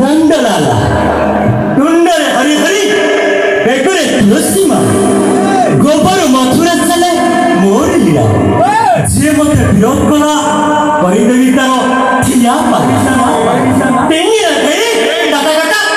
नंदलाला टुंडरे हरि हरि बेटरे तुलसी माँ गोबर मथुरा चले मोर लीला जे मते विरोध कला परिदेवी तारो थिया पारिशना तेनी रखे टाटा टाटा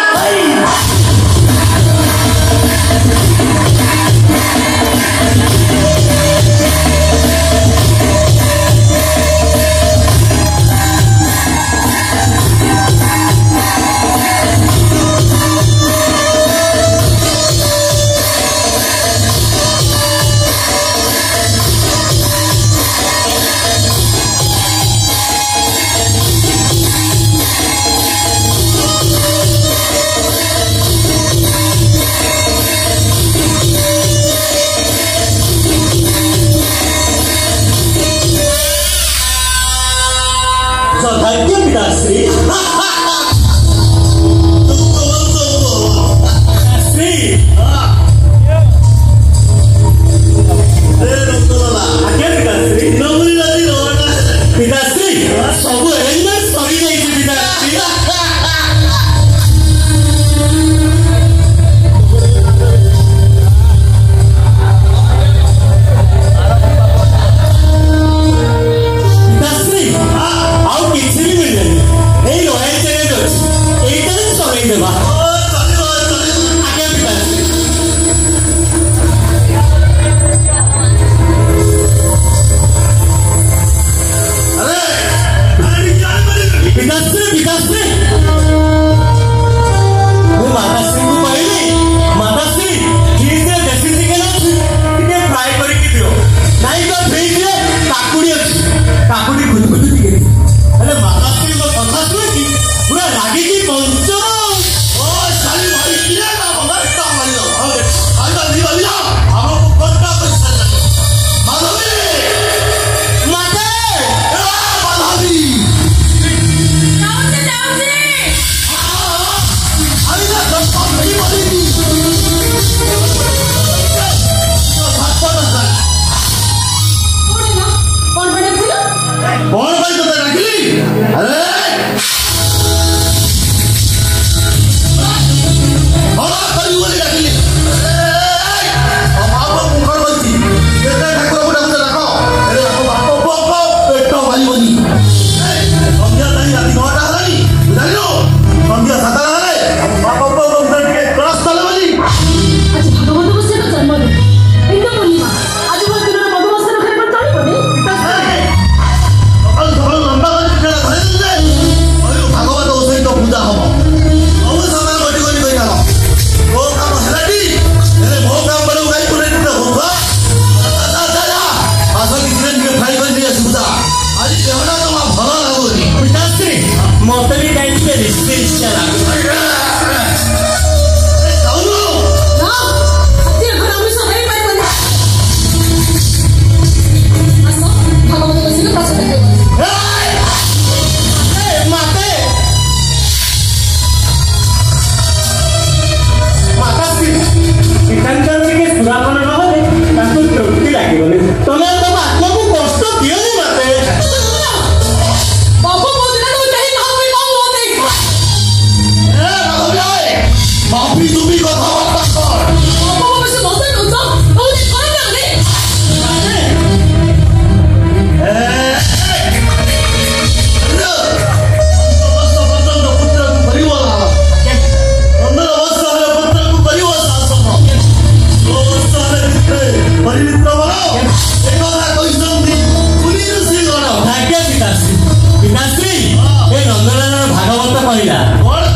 भागवत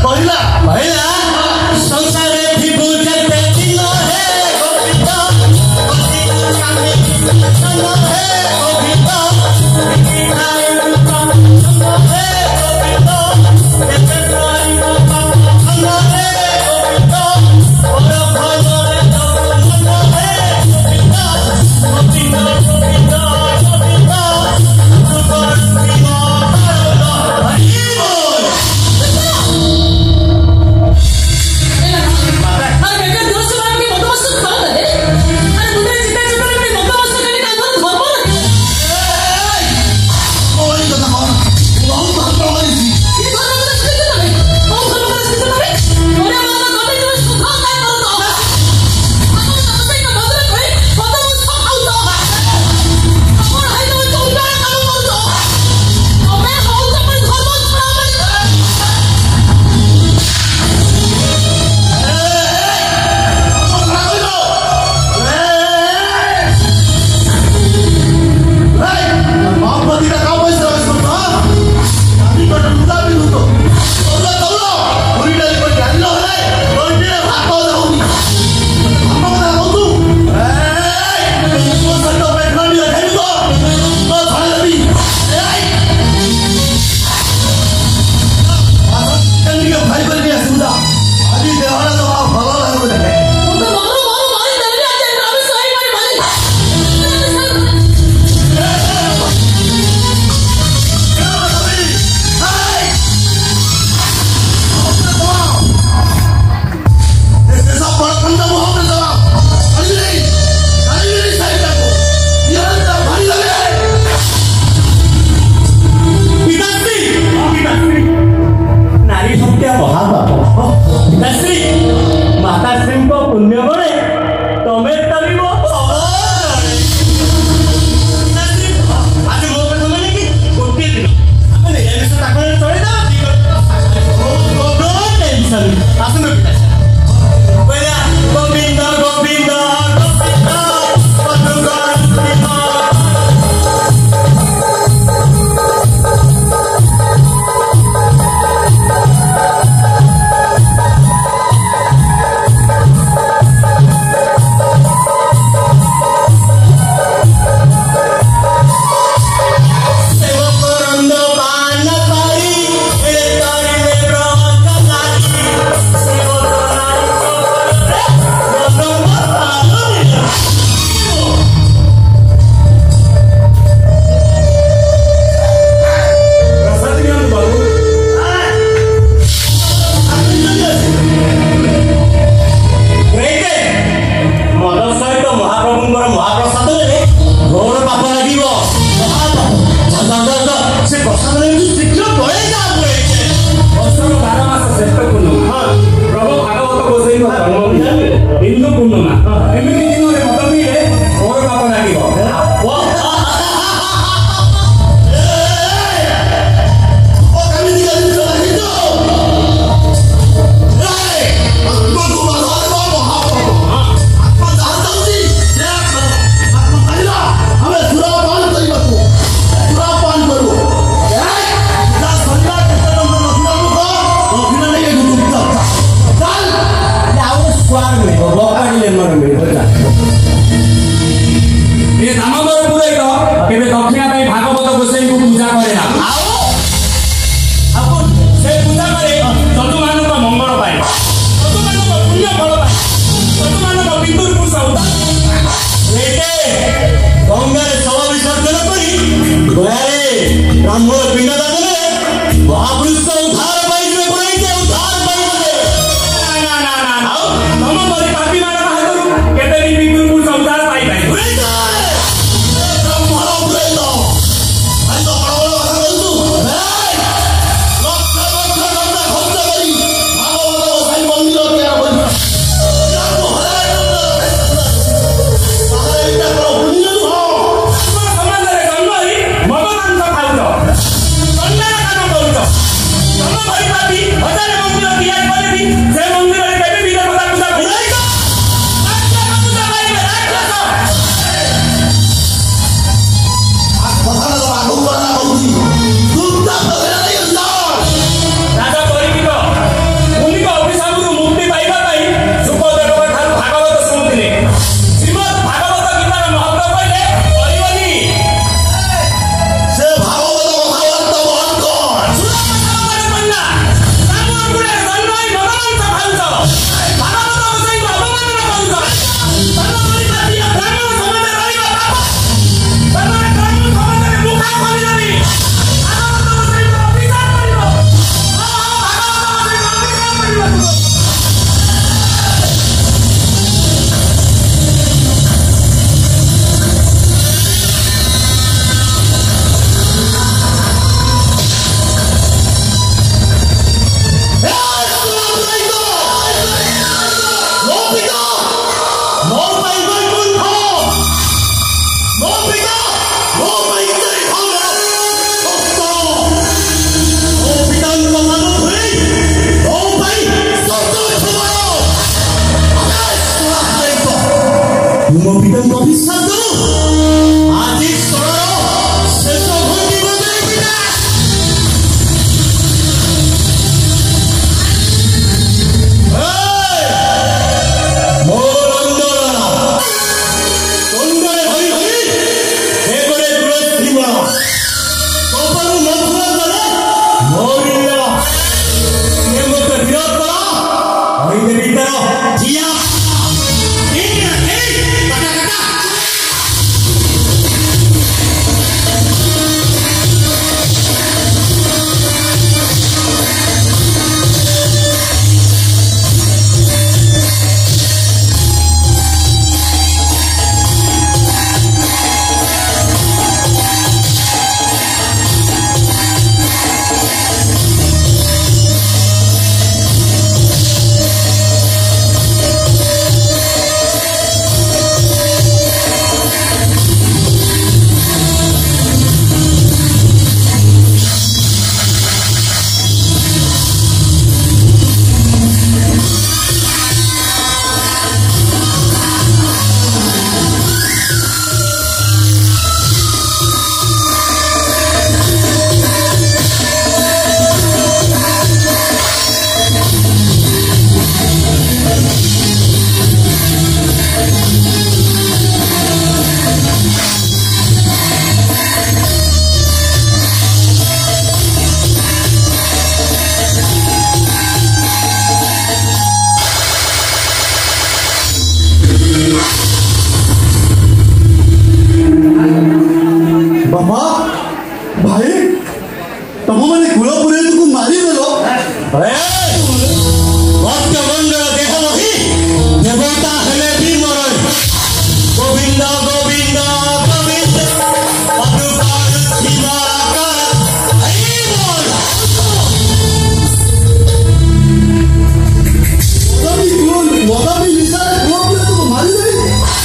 कहला संसार आसनु पिताश्री पहिला गोविंद गोविंद गोविंद पटुगर बाबा भाई तुम मैंने गुड़ा पुरे तुमको मारी दे लो देवता हेले भी मरण गोविंद गोविंद गोविंद मोदा भी निशा गुड़ा पुरे तुमको मारी दे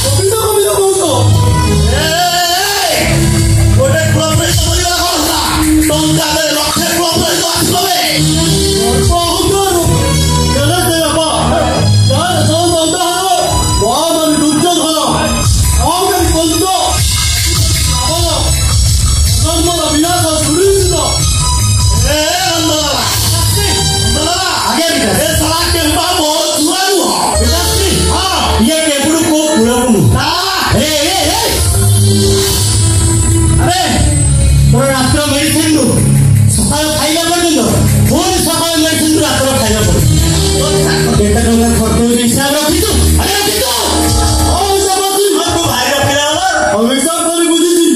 गोविंद गोविंद बोलतो गोटे क्लब रे समझ वाला होला टंका दे लक्ष्य क्लब रे तो आसलबे रात्र मेडिसिन सका खाइला पर्यंत पुणी सका मेडिसिन रात्र खाइला पर्यंत केते टंका खर्च हिसाब रखिछु अरे रखिछु ओ हिसाब तू मत भाई रखिला और हिसाब करी बुझिछि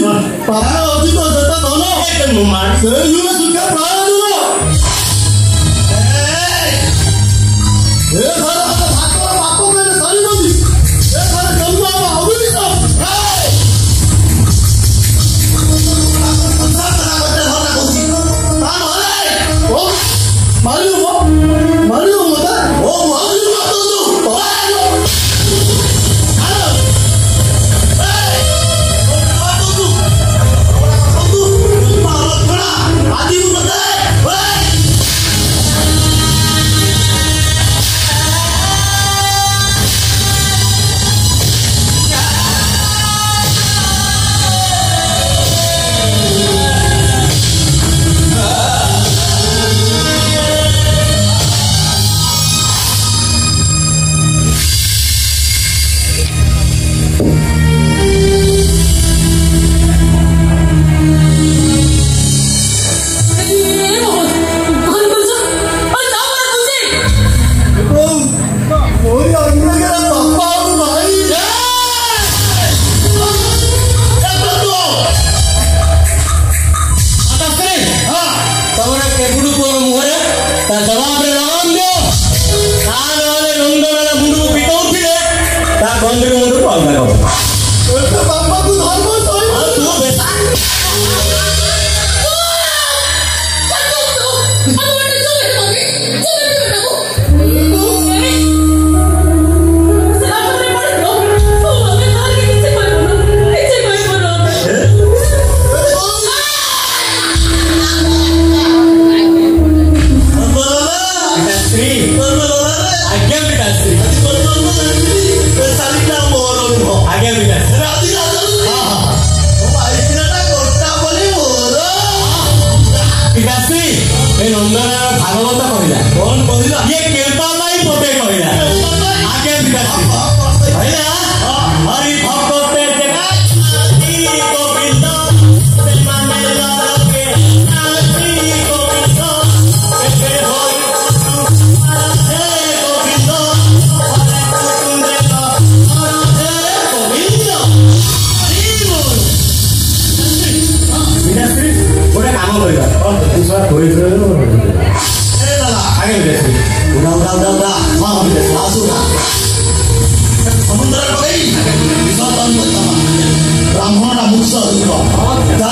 पापा अधिक जता धन एक मार से युवा सुखा प्राण दुनो ए घर हाथ बाप मेरे सारी नदी ए घर जन्म अभी सब मारियो मत ओ मारियो मत तू आदि मत भागवत कहला कौन कहला ये केता लाई पते कहला आगे विकासी कहला हरि भक्त ते जगा गोविंद से माने लगे आसी गोविंद के होई हे गोविंद हरे कुंदे का हे गोविंद विकासी गोटे काम करबा दूसरा कोई आगे विकासी उड़ा हां विकासी आसुरा समुद्र को गई विसर्जन ब्राह्मण मुक्त जा